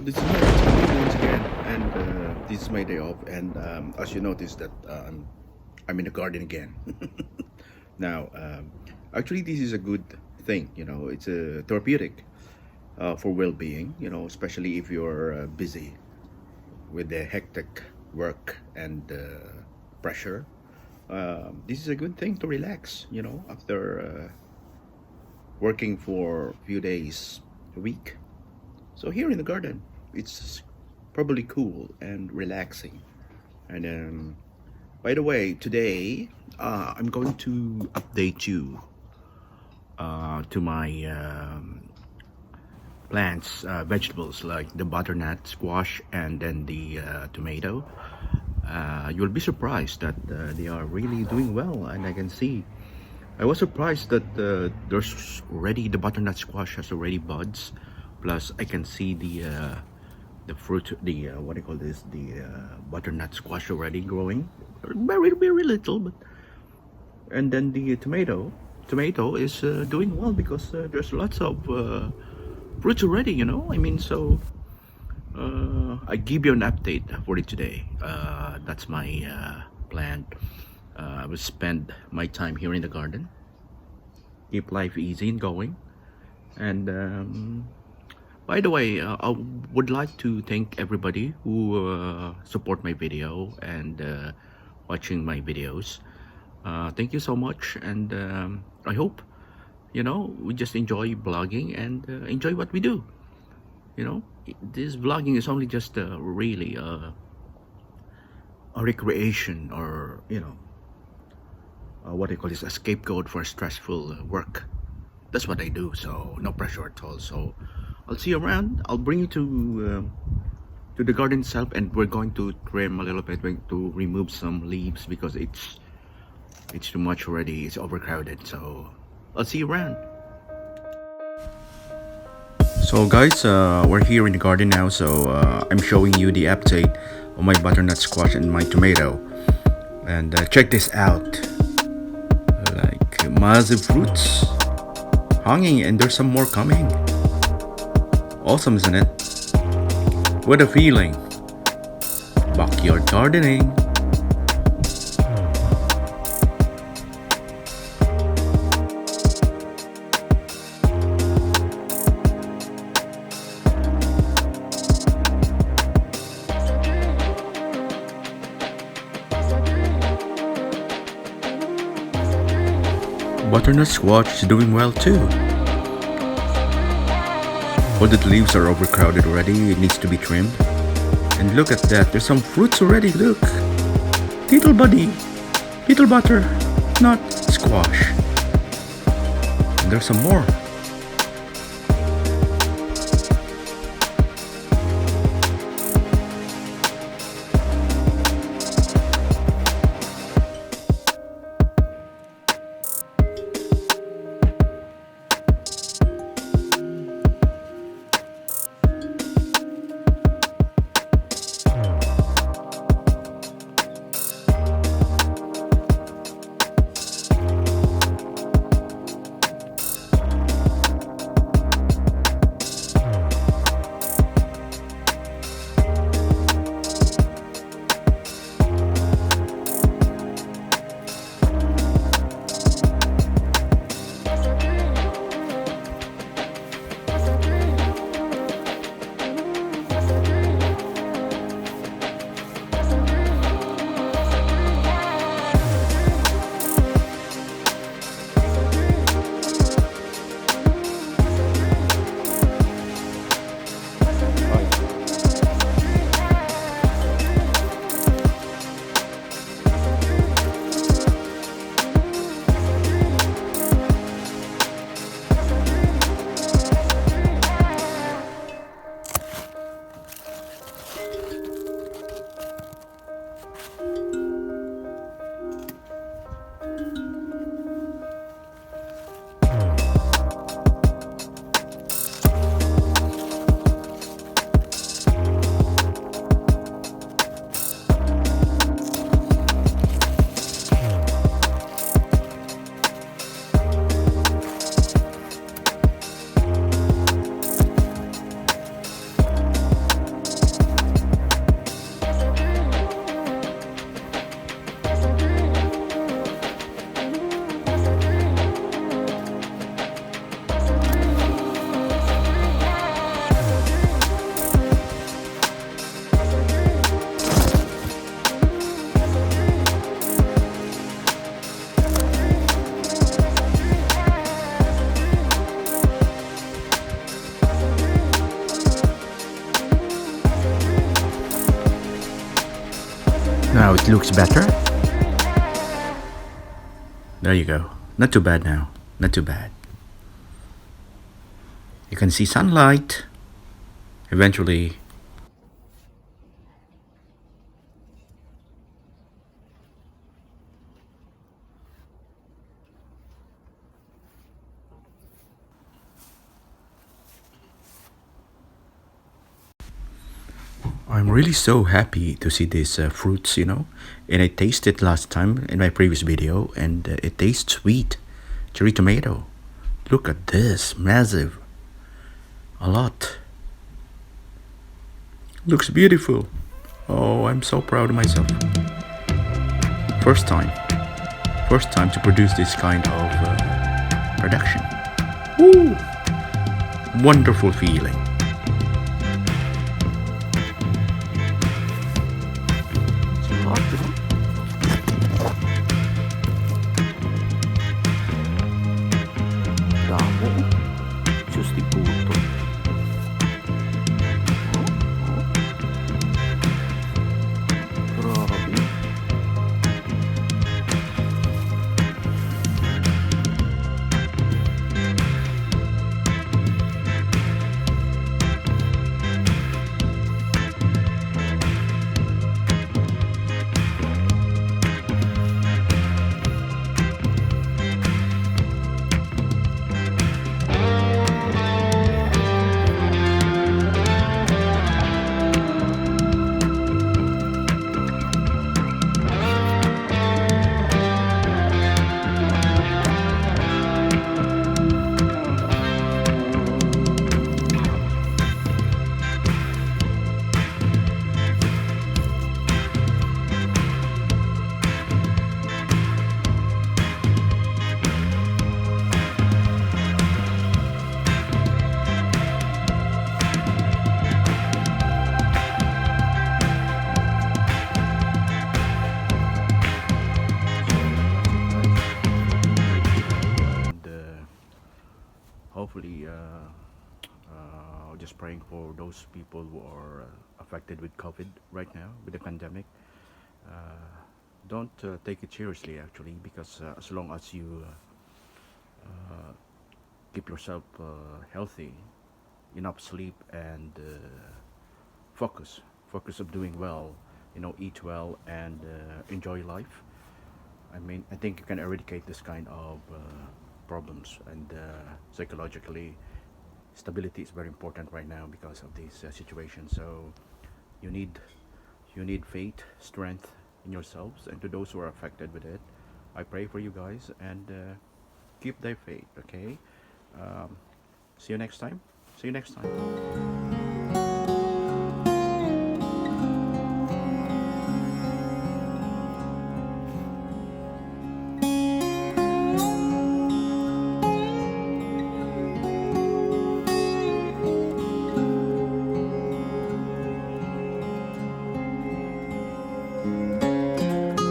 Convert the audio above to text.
this is me once again, and this is my day off. And as you notice that I'm in the garden again. Now, actually, this is a good thing. It's a therapeutic for well-being. Especially if you're busy with the hectic work and pressure. This is a good thing to relax. After working for a few days a week. So here in the garden, it's probably cool and relaxing. And by the way, today I'm going to update you to my plants, vegetables like the butternut squash and then the tomato. You'll be surprised that they are really doing well, and I can see. I was surprised that there's already the butternut squash has already buds. Plus, I can see the fruit, the what do you call this? The butternut squash already growing, very very little, but and then the tomato is doing well because there's lots of fruits already. I mean, so I give you an update for it today. That's my plan. I will spend my time here in the garden, keep life easy and going, and by the way, I would like to thank everybody who support my video and watching my videos. Thank you so much, and I hope we just enjoy blogging and enjoy what we do. This vlogging is only just really a recreation, or what do you call this, a scapegoat for stressful work. That's what I do, so no pressure at all. So I'll see you around. I'll bring you to the garden itself, and we're going to trim a little bit, to remove some leaves because it's too much already. It's overcrowded. So I'll see you around. So guys, we're here in the garden now. So I'm showing you the update of my butternut squash and my tomato. And check this out, like massive fruits hanging, and there's some more coming. Awesome, isn't it? What a feeling. Backyard gardening. Butternut squash is doing well too. All the leaves are overcrowded already. It needs to be trimmed. And look at that. There's some fruits already. Look. Little buddy. Little butter. Not squash. And there's some more. Now it looks better. There you go. Not too bad now. Not too bad. You can see sunlight. Eventually, I'm really so happy to see these fruits, And I tasted last time in my previous video, and it tastes sweet. Cherry tomato. Look at this, massive. A lot. Looks beautiful. Oh, I'm so proud of myself. First time. First time to produce this kind of production. Woo! Wonderful feeling. Damo. Diyos di puto. Grabe. Hopefully, just praying for those people who are affected with COVID right now, with the pandemic. Don't take it seriously, actually, because as long as you keep yourself healthy, enough sleep, and focus of doing well, eat well and enjoy life. I mean, I think you can eradicate this kind of problems, and psychologically, stability is very important right now because of this situation. So you need faith, strength in yourselves, and to those who are affected with it, I pray for you guys, and keep their faith. Okay. um, See you next time.